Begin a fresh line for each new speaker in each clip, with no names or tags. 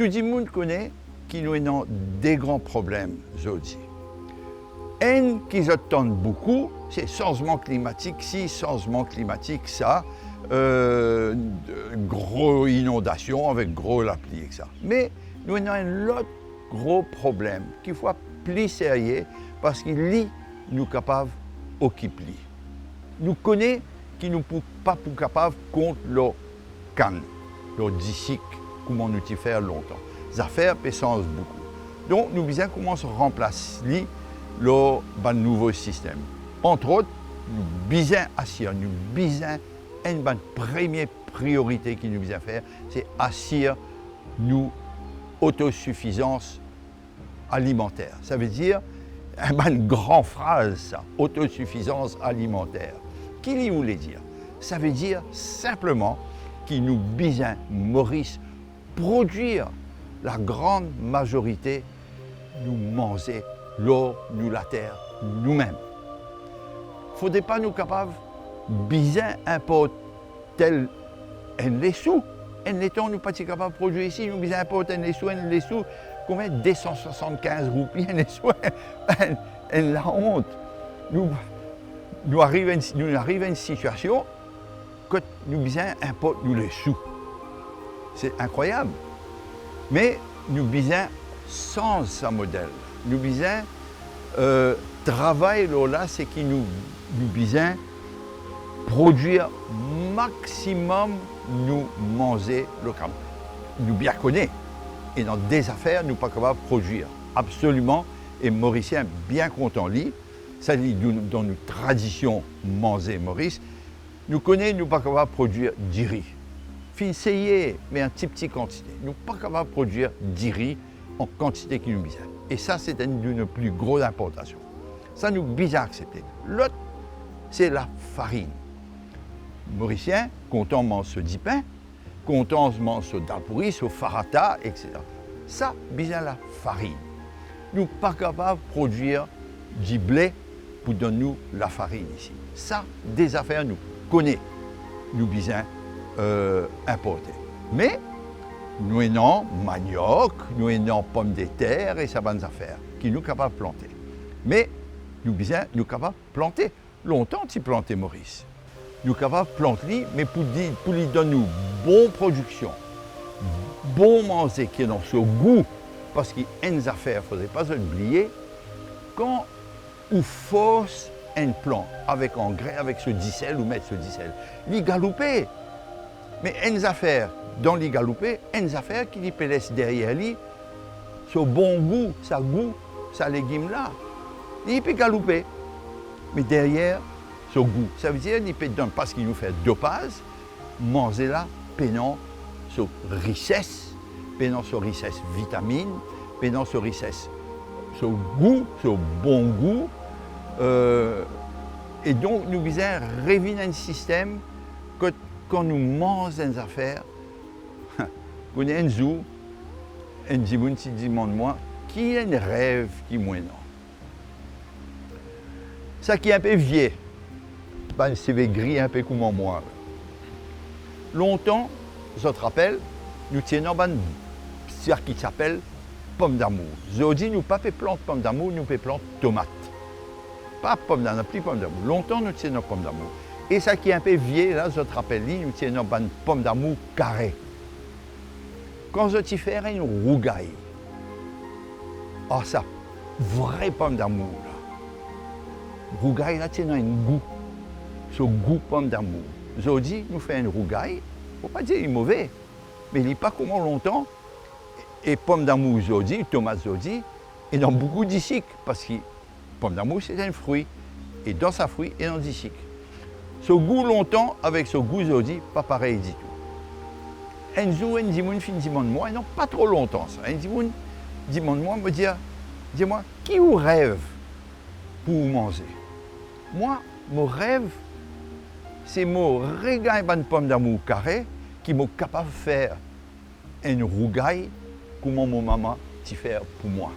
Tout le monde connaît qu'il nous a des grands problèmes aujourd'hui. Un qui attendent beaucoup, c'est changement climatique, si changement climatique, ça, gros inondations avec gros la pluie et ça. Mais nous avons un autre gros problème qu'il faut plus sérieux parce qu'il est nous capable occuper. Nous connaissons qu'il nous pas capable contre le canne, le disque, comment nous y faire longtemps. Les affaires pesant beaucoup. Donc nous devons commencer à remplacer le nouveau système. Entre autres, nous devons assurer, nous devons une première priorité que nous devons faire, c'est assurer nous autosuffisance alimentaire. Ça veut dire une grande phrase, ça, autosuffisance alimentaire. Qu'est-ce voulait dire? Ça veut dire simplement qu'il nous besoin, Maurice, produire la grande majorité, nous manger l'eau, nous la terre, nous-mêmes. Il ne faudrait pas nous capables bien importer les sous. Et l'étant, nous ne sommes pas capables de produire ici, nous besoin importer les sous, combien 275 roupies, les sous, la honte. Nous arrivons à une situation que nous besoin importer les sous. C'est incroyable. Mais nous besoin sans ce modèle. Nous besoin travail là, c'est que nous besoin produire maximum nous manger localement. Nous bien connaissons. Et dans des affaires, nous ne sommes pas capables de produire. Absolument. Et Mauricien bien content lui. Ça dit dans nos traditions manger Maurice. Nous connaissons, nous ne sommes pas capables de produire du riz. Essayer, mais en petite quantité. Nous ne sommes pas capables de produire du riz en quantité qui nous besoin. Et ça, c'est une de nos plus grosses importations. Ça, nous besoin accepter. L'autre, c'est la farine. Mauricien, content mange ce du pain, content mange ce dalpouri, ce farata, etc. Ça, besoin la farine. Nous ne sommes pas capables de produire du blé pour donner nous la farine ici. Ça, des affaires, nous connaissons. Nous besoin importer. Mais nous avons manioc, nous avons pommes de terre et ça bonnes affaires qui nous capables de planter. Mais nous sommes capables de planter. Longtemps, tu plantais Maurice. Nous sommes capables de planter, mais pour lui donner une bonne production, bon manger qui est dans ce goût, parce qu'il y a une affaire, il ne faudrait pas oublier, quand on force un plant avec engrais, avec ce dicel ou mettre ce dicel, il galoupé. Mais une affaire dans les galoupés, une affaire qui peut laisser derrière lui ce bon goût, sa légume là. Il peut galouper. Mais derrière ce goût, ça veut dire qu'il peut donner parce qu'il nous fait dopage, manger là, pénant ce richesse, pénant ce richesse vitamine, pénant ce richesse, ce goût, ce bon goût. Et donc nous devons revenir à un système que quand nous mangeons des affaires, on a un jour, un dimanche qui demande moi, qui a un rêve qui est moins non. Ça qui est un peu vieux, un CV gris un peu comme moi. Longtemps, je te rappelle, nous tenions ce qui s'appelle pomme d'amour. Aujourd'hui, nous ne pouvons pas planter pomme d'amour, nous pouvons planter tomate. Pas pomme d'amour, plus pomme d'amour. Longtemps, nous tenions pomme d'amour. Et ça qui est un peu vieux, là, je te rappelle, nous tenons une pomme d'amour carrée. Quand je t'y fais une rougaille, oh ça, vraie pomme d'amour, là. Rougaille, là, tient un goût. Ce goût pomme d'amour. Aujourd'hui, nous faisons une rougaille, il ne faut pas dire qu'il est mauvais, mais il n'est pas comment longtemps. Et pomme d'amour aujourd'hui, tomate aujourd'hui, et dans beaucoup d'ici, parce que pomme d'amour, c'est un fruit. Et dans sa fruit, et dans d'ici. Ce goût longtemps, avec ce goût aujourd'hui, pas pareil du tout. Un jour, un dimanche, fin de moi, et non pas trop longtemps ça. Un dimanche, moi, me dire, dis-moi, qui vous rêve pour manger? Moi, mon rêve, c'est mon régaille de pomme d'amour carré qui m'a capable de faire une rougaille comme mon maman t'y fait pour moi.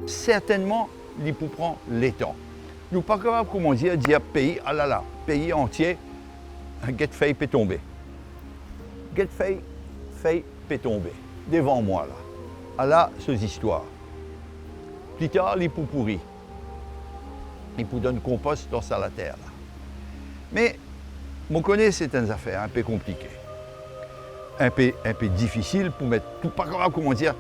certainement, il peut prendre les temps. Nous ne sommes pas capables, comment dire pays, ah là là, pays entier, get fait peut tomber. Get fait peut tomber, devant moi là. Ah là, ces histoires. Plus tard, il peut pourrir. Il peut donner compost dans sa la terre là. Mais, on connaît certaines affaires un peu compliquées. Un peu difficile pour mettre tout pas capable, comment dire,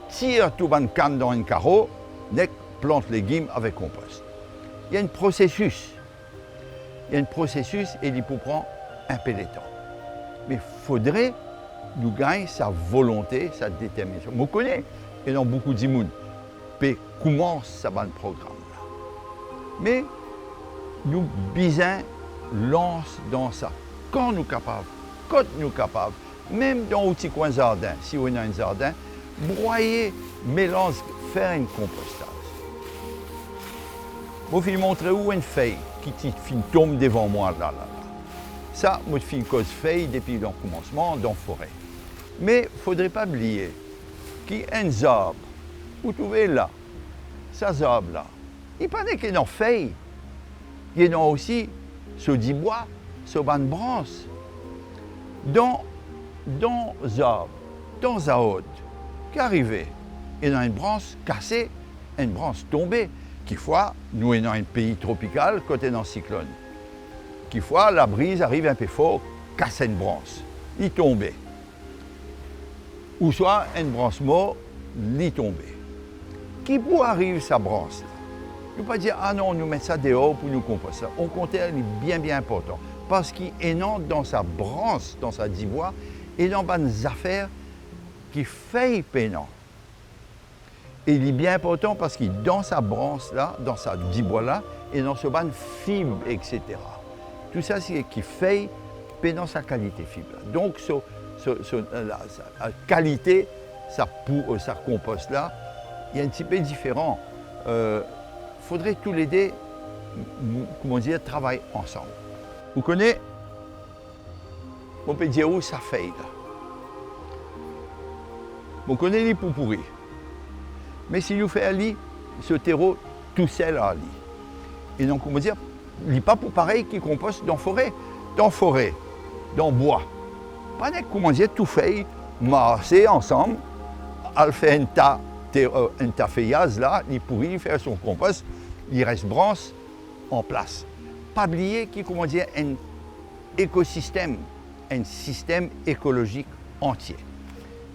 tire tout ban canne dans un carreau, nec plante légumes avec compost. Il y a un processus. Et il peut prendre un peu de temps. Mais il faudrait nous gagner sa volonté, sa détermination. Je connais, et dans beaucoup de monde, comment ça va le programme là. Mais nous bisons lance dans ça. Quand nous sommes capables, même dans un petit coin jardin, si on a un jardin, broyer, mélange, faire un compostage. Je vais vous montrer où une feuille qui tombe devant moi là. Ça, je fais une cause feuille depuis le commencement dans la forêt. Mais il ne faudrait pas oublier qu'il y a un arbre, vous trouvez là, ça arbre là, il pas qu'il y a une feuille, il y a aussi ce du bois, ce banc de branche. Dans les arbres, dans la haute, qu'arrive, il y a une branche cassée, une branche tombée. Quelquefois, nous sommes dans un pays tropical, côté dans le cyclone. Quelquefois, la brise arrive un peu fort, casse une branche, il tombe. Ou soit une branche morte, il tombe. Qui peut arriver sa branche? Ne pas dire, ah non, nous mettons ça dehors pour nous composter. Au contraire, il est bien important. Parce qu'il est dans sa branche, dans sa divoire, et dans des affaires qui fait peinant. Et il est bien important parce qu'il est dans sa branche là, dans sa divoire là, et dans ce ban fibre, etc. Tout ça, c'est qui fait peinant sa qualité fibre. Donc, la qualité, sa compost là, il y a un petit peu différent. Faudrait tous les deux, comment dire, travailler ensemble. Vous connaissez, on peut dire où ça fait là. On connaît les pour pourrir. Mais si nous faisons ali, ce terreau tout seul à ali. Et donc, comment dire, il n'est pas pour pareil qu'il composte dans la forêt. Dans la forêt, dans le bois. Pas comment dire, tout fait, marcher ensemble, elle fait un tas feuillage là, il pourrit, il fait son compost, il reste branche en place. Pas oublier qu'il comment dire un écosystème, un système écologique entier.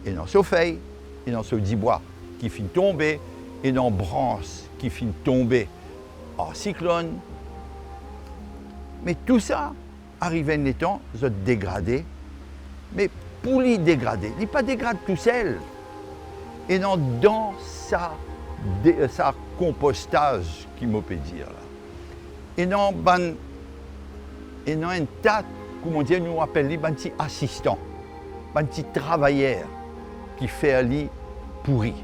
Et dans ce feuille, et dans ce dit bois qui finit tomber, et dans branche qui finit tomber en cyclone. Mais tout ça, arrivé un temps, se dégradé. Mais pour les dégrader, il n'est pas dégradé tout seul. Et dans sa compostage, qui me peut dire là. Et dans un tas, comment dire, nous appelons les petits assistants, les petits travailleurs qui font les pourris.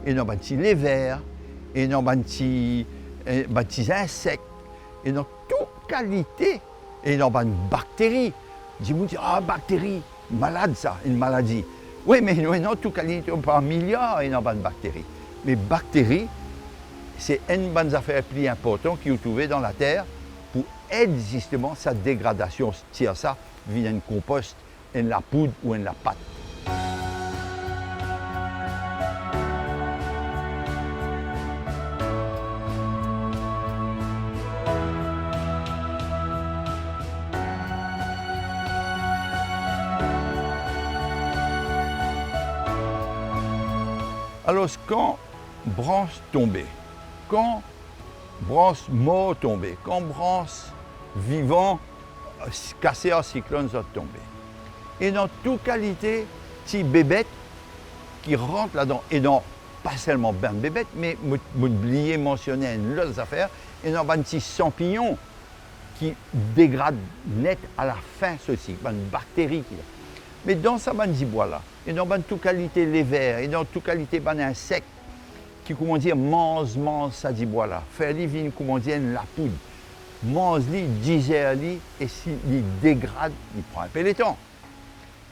Et dans les vers, et dans les insectes, et dans toute qualité, et dans les bactéries. Dis-moi, ah, bactéries, malade ça, une maladie. Oui, mais nous avons toute qualité, on parle milliards et dans les bactéries. Mais bactéries, c'est une bonne affaire plus importante qui est trouvée dans la terre pour aider justement sa dégradation, tire ça via un compost, une la poudre ou une la pâte. Alors, quand branche tombée, quand branche mort tombée, quand branche vivant cassée en cyclone sont tombée. Et dans toute qualité, petits bébêtes qui rentrent là-dedans, et dans pas seulement ben bébêtes, mais m'oublier mentionner une autre affaire, et dans des petits champignons qui dégradent net à la fin ce cycle, une bactérie qui mais dans sa bande bois là, et dans toute qualité les vers, et dans toute qualité ban insectes qui comment dire mange ça dit bois là, faire les vignes comment dire la poudre, mange les digère les et s'il dégrade, il prend un peu de temps.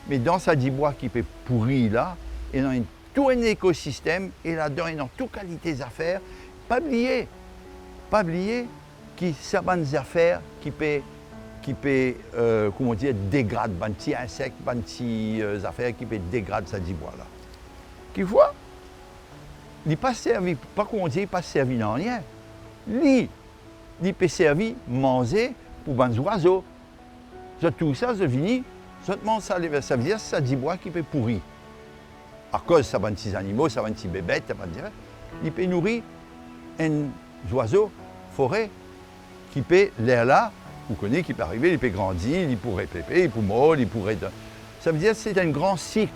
Mais dans sa dit bois qui peut pourrir là, et dans une tout un écosystème et là-dedans, il y a toute qualité d'affaires. Pas oublier que ça des affaires qui peut comment dire, dégrade, des petits insectes, des petites affaires qui peut dégrader ça du bois là. Qui voit, il pas servi, pas comment dire, pas servi dans rien. Il peut servir manger pour des oiseaux. Tout ça, c'est fini. Seulement ça veut dire que ça du bois qui peut pourrir. À cause ça va petits animaux, ça va petits bébêtes, ça va dire, il peut nourrir un oiseau forêt qui peut l'air là, vous connaissez, qui peut arriver, il peut grandir, il pourrait pépé, il peut mordre, il pourrait. Ça veut dire que c'est un grand cycle,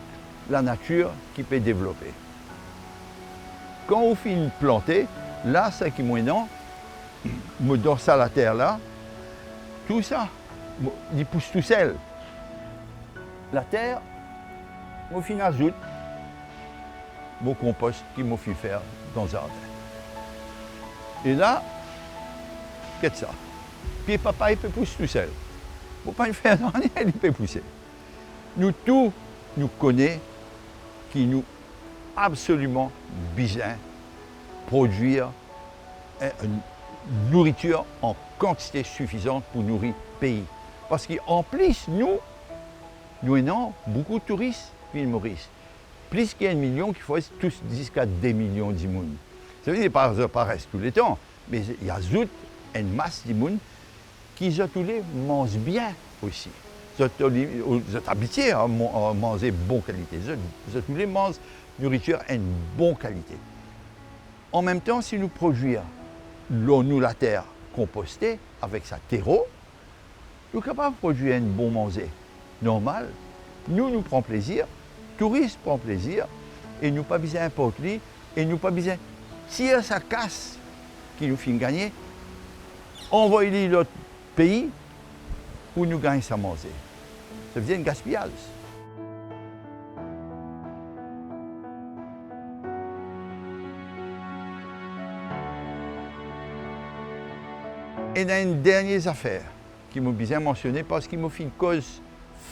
la nature, qui peut développer. Quand on finit de planter, là, ça qui est maintenant, me donne ça la terre là, tout ça, il pousse tout seul. La terre, au final, ajoute mon compost qu'il m'a fait faire dans le jardin. Et là, qu'est-ce que ça? Puis papa, il peut pousser tout seul. Il ne faut pas le faire rien, il peut pousser. Nous tous, nous connaissons qui nous absolument besoin produire une nourriture en quantité suffisante pour nourrir le pays. Parce qu'en plus, nous avons beaucoup de touristes, puis l'île Maurice. Plus qu'il y a 1 million, qu'il faut tous jusqu'à 2 millions de monde. Ça veut dire qu'ils ne paraissent tous les temps, mais il y a une masse de monde qui tous les mangent bien aussi. Ils sont habitués à manger de bonne qualité. Ils tous les mangent nourriture de bonne qualité. En même temps, si nous produisons nous la terre compostée avec sa terreau, nous sommes capables de produire un bon manger normal. Nous prenons plaisir, les touristes prennent plaisir, et nous pas besoin d'importer, et nous pas besoin de tirer sa casse qui nous fait gagner, envoyer l'autre pays pour nous gagner sa manger. Ça devient un gaspillage. Et il y a une dernière affaire qui m'a bien mentionné parce qu'il m'a fait une cause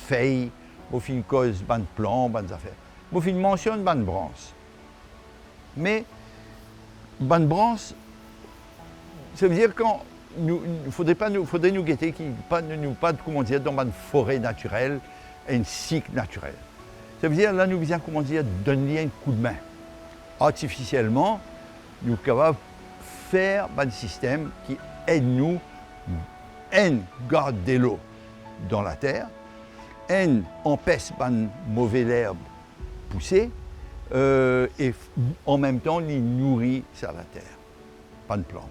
feuille, m'a fait une cause ban plan, ban affaires. M'a fait une mention de ban branche. Mais ban branche, ça veut dire qu'il faudrait nous guetter qu'il n'y pas comment dire, dans une forêt naturelle et un cycle naturel. Ça veut dire là nous besoin comment dire, donner un coup de main. Artificiellement, nous sommes capables de faire un système qui aide-nous à garder l'eau dans la terre, empêche les mauvaises herbes pousser et en même temps les nourrit sur la terre, pas de plante.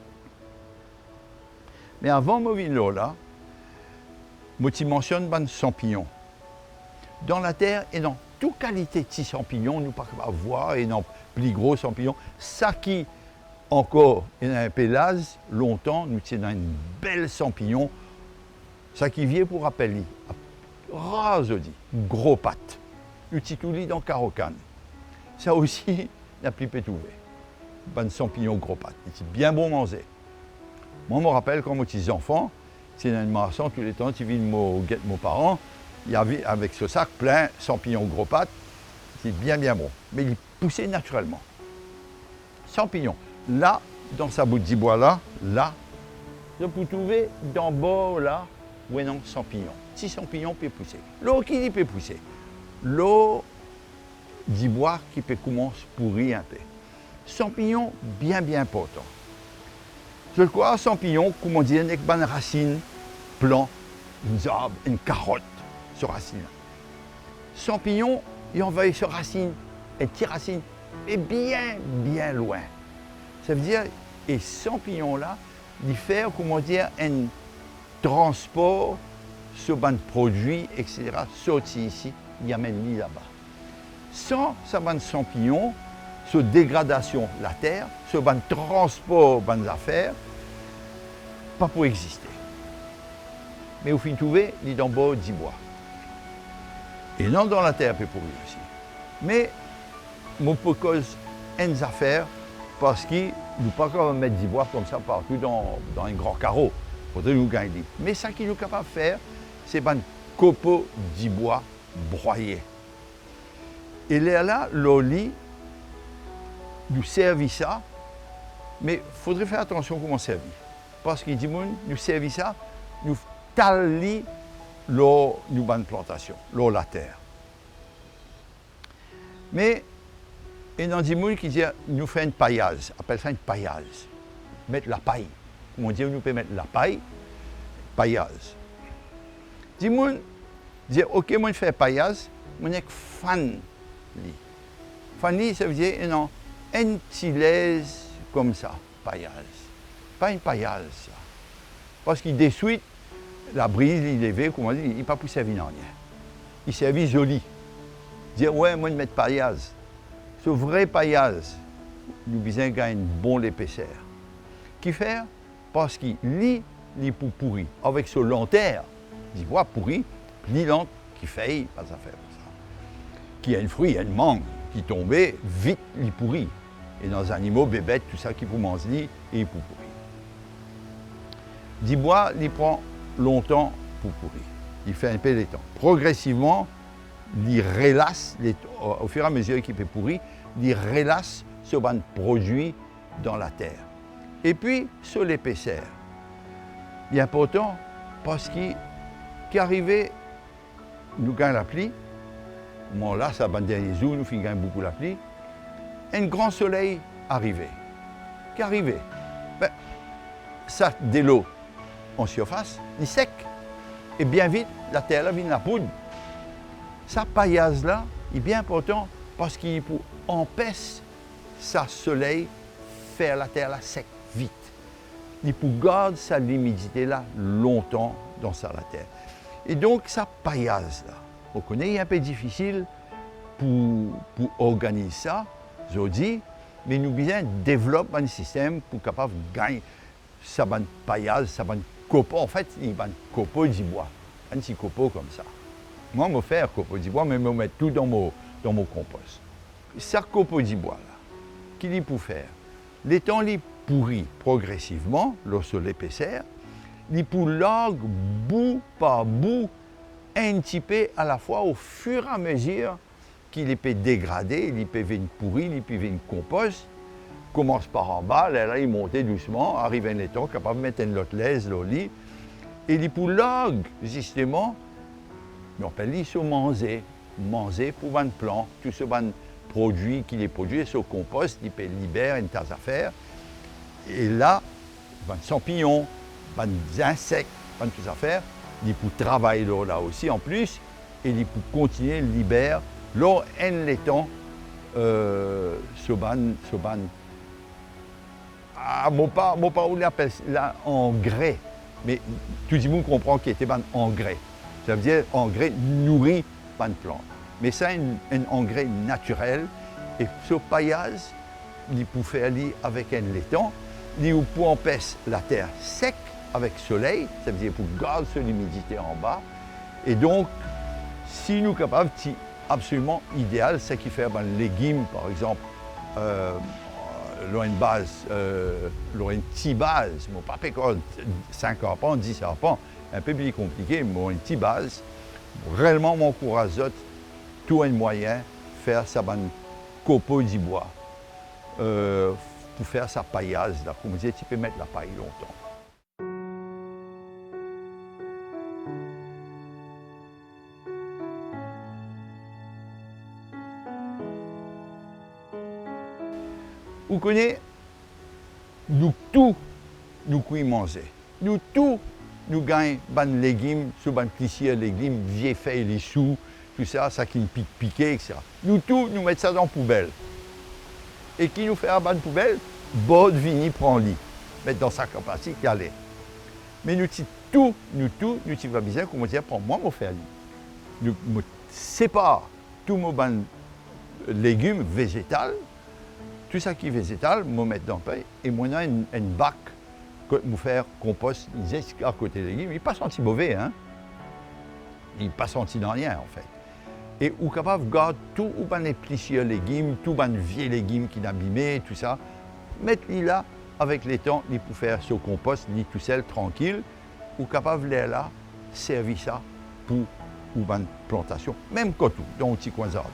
Mais avant de venir là, je mentionne les champignons. Dans la terre et dans toute qualité de champignons, nous ne pouvons pas voir et dans plus gros champignons, ça qui encore, il y a un pelage, longtemps, nous tenons une belle champignon, ça qui vient pour rappeler, rasodi, gros pâte, nous tenons dans Carocane. Ça aussi, n'a plus pétouvé. Bon champignon gros pâte, c'est bien bon manger. Moi, je me rappelle quand j'étais enfant, c'est un marchand tous les temps, tu viens mes parents, il y avait avec ce sac plein de champignons gros pâte, c'est bien bon, mais il poussait naturellement. Champignons. Là, dans sa bout de bois là, je peux trouver d'en bas là, où il y a un champignon. Si champignon peut pousser. L'eau qui peut pousser. L'eau du bois qui peut commencer à pourrir un peu. Champignon bien important. Je crois champignon, comme on dit, avec une racine, plan, une arbre, une carotte sur racine. Champignon, il envoie sur racine, une petite racine, et bien loin. Ça veut dire, et champignon là, il fait, comment dire, un transport sur un produit, etc., sorti ici, il amène là-bas. Sans ce champignon, sur dégradation de la terre, sur un transport des affaires, pas pour exister. Mais au fin de trouver, il est en bas du bois. Et non dans la terre, peut pourrir aussi. Mais, mon peut cause une affaire, parce que nous ne pouvons pas mettre du bois comme ça partout dans un grand carreau. Il faudrait nous gagner. Mais ce qu'il est capable de faire, c'est un copeau du bois broyé. Et là, l'oli, nous servir ça, mais il faudrait faire attention comment servir. Parce qu'il dit, nous servir ça, nous taler nos bonnes plantations, la terre. Mais il y a des gens qui disent, nous faisons une paillage, appelle ça une paillage. Mettre la paille. Comment dire, nous pouvons mettre la paille, paillage. Des gens disent, ok, moi je fais paillage, moi je suis fan. Fan, ça veut dire, non, un petit laisse comme ça, paillage. Pas une paillage, ça. Parce qu'il détruit la brise, il est comment dire, il n'est pas pour servir en rien. Il servit joli. Dire, ouais, moi je mets paillage. Ce vrai paillage, nous besoin gagner une bonne épaisseur. Qui fait? Parce qu'il lit les pour pourri. Avec ce long terre, il voit pourri, ni lent qui fait, pas à faire ça. Qui a un fruit, un mangue, qui tombait, vite, il pourrit. Et dans les animaux, bébêtes, tout ça qui pour manger, et il pour pourrir. Du bois, il prend longtemps pour pourrir. Il fait un peu de temps. Progressivement, il relasse, au fur et à mesure qu'il peut pourrir, il relasse ce bon produit dans la terre. Et puis, sur l'épaisseur, il est important parce qu'arrivé, nous gagnons la pluie. Bon, là, ça va dernier jour, nous gagnons beaucoup la pluie. Un grand soleil arrivé. Qu'arrivé? Ben, ça, de l'eau en surface, il sec. Et bien vite, la terre là vient la poudre. Ça paillage là est bien important parce qu'il empêche ça soleil faire la terre là sec vite. Il peut garder sa humidité là longtemps dans la terre. Et donc ça paillage là, on connaît, il est un peu difficile pour organiser ça, je dis, mais nous besoin développer un système pour capable de gagner ça bon paillage, ça bon copeaux. En fait, il y a un copeau du bois, un petit copeau comme ça. Moi, je vais faire un copeau du bois, mais je vais mettre tout dans mon compost. Ce copeau du bois là, qu'il est pour faire, les temps les pourrit progressivement, lorsque l'épaisseur, il pour largue bout par bout, un petit peu à la fois au fur et à mesure qu'il peut dégrader, il peut venir pourrir, il peut venir compost. Commence par en bas, là il monte doucement, arrive un temps capable de mettre une autre laisse au lit, et il pour largue justement, on appelle il se manger pour un plant, tout ce bon produit qu'il est produit, ce compost, il peut libérer une tas d'affaires. Et là, des champignons, des insectes, des toutes affaires, il peut travailler là aussi en plus, et il peut continuer à libérer l'eau en l'étang, ce ban. Ah, mon parole l'appelle engrais, mais tout le monde comprend qu'il était un engrais. Ça veut dire engrais nourrit pas de plante. Mais c'est un engrais naturel, et ce paillage, il peut faire avec un laiton. Il peut empêcher la terre sec avec le soleil, ça veut dire pour garder l'humidité en bas. Et donc, si nous sommes capables, c'est absolument idéal, c'est qui fait un légume, par exemple, une base, une petite base, mon pas 5 arpents, 10 arpents, un peu plus compliqué, mais une petite base, réellement m'encourage tout un moyen faire ça un copeau du bois. Pour faire sa paillage, là, comme je disais, tu peux mettre la paille longtemps. Vous connaissez, nous tous, nous pouvons manger. Nous tous, nous gagnons des légumes, sous des clichés légumes, vieilles feuilles, les choux, tout ça, ça qui nous pique, etc. Nous tous, nous mettons ça dans la poubelle. Et qui nous fait à la poubelle, Bod vini prend lit, mettre dans sa capacité y aller. Mais nous tous, nous va bien, comment dire, pour moi, me faire lit. Nous sépare tous mes légumes végétaux, tout ça qui est végétal, me mettre dans le pain, et moi, une bac, me faire compost, à côté des légumes. Il n'est pas senti mauvais, hein. Il n'est pas senti dans rien, en fait. Et ou capable de garder tout les précieux légumes, tous les vieux légumes qui sont abîmés, tout ça, mettre-les là avec les temps, il peut faire ce compost, ni tout seul, tranquille, ou capable de là, servir ça pour une plantation, même quand tout, dans un petit coin de jardin.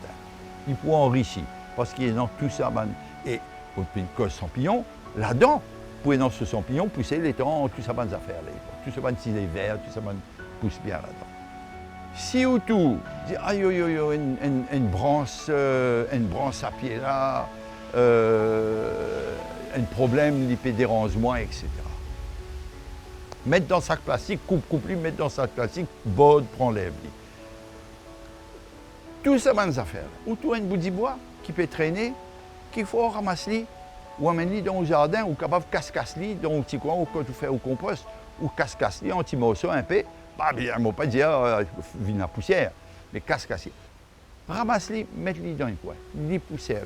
Il peut enrichir, parce qu'il est dans tout ça, et une cause champignon, là-dedans, pouvez dans ce champignon pousser les temps, tout ça bonnes affaires, tout ça bonnes ciseaux verts, tout ça bonnes pousse bien là-dedans. Si ou tout, aïe aïe aïe, une branche à pied là, un problème, il peut déranger moins, etc. Mettre dans le sac plastique, coupe lui, mettre dans le sac plastique, bode, prend lève. Tout ça bonnes affaires. Ou tout un bout de bois qui peut traîner, qu'il faut ramasser ou amener dans le jardin, ou capable de casse-casse-li dans un petit coin, ou quand tu fais au compost, ou casse-casse-li en petit morceau un peu, bah bien, on ne va pas dire vine la poussière, mais casse-casse-li. Ramasse-li, mets-li dans un coin, les poussières.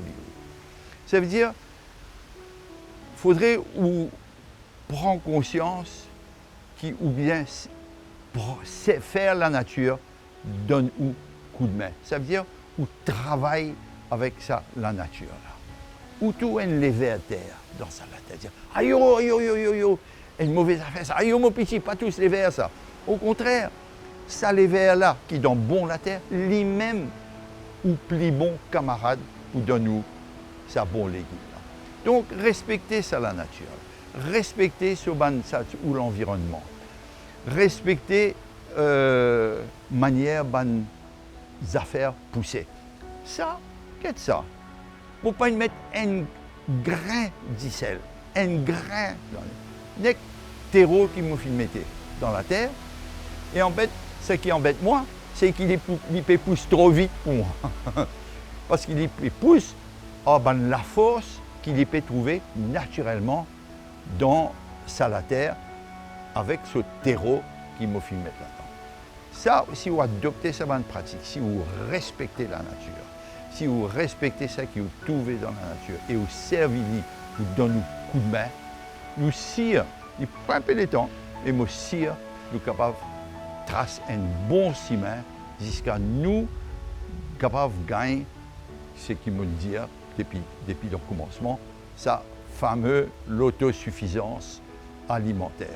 Ça veut dire, il faudrait ou prendre conscience ou bien faire la nature donne ou coup de main. Ça veut dire, ou travaille avec ça, la nature. Là. Ou tout un lever à terre dans sa tête. Dire, aïe, aïe, aïe, aïe, aïe, une mauvaise affaire, ça. Aïe, mon petit, pas tous les vers, ça. Au contraire, ça, les vers là, qui donnent bon la terre, lui-même, ou plus bon camarade, ou donne-nous ça bon légume. Là. Donc, respectez ça, la nature. Respectez ce ou l'environnement. Respectez manière ban affaires poussées. Ça, qu'est-ce que ça? Il ne faut pas y mettre un grain d'icelle, un grain dans le terreau qui me mettait dans la terre. Et en fait, ce qui embête moi, c'est qu'il pousse trop vite pour moi. Parce qu'il pousse la force qu'il peut trouver naturellement dans la terre avec ce terreau qui me fait mettre là-dedans. Ça, si vous adoptez cette bonne pratique, si vous respectez la nature, si vous respectez ça qui vous trouvez dans la nature et vous servez, vous donnez un coup de main, nous sire, il prend un peu de temps, et nous sire, nous sommes capables de tracer un bon chemin jusqu'à nous capables de gagner ce qui me dit depuis le commencement, sa fameuse l'autosuffisance alimentaire.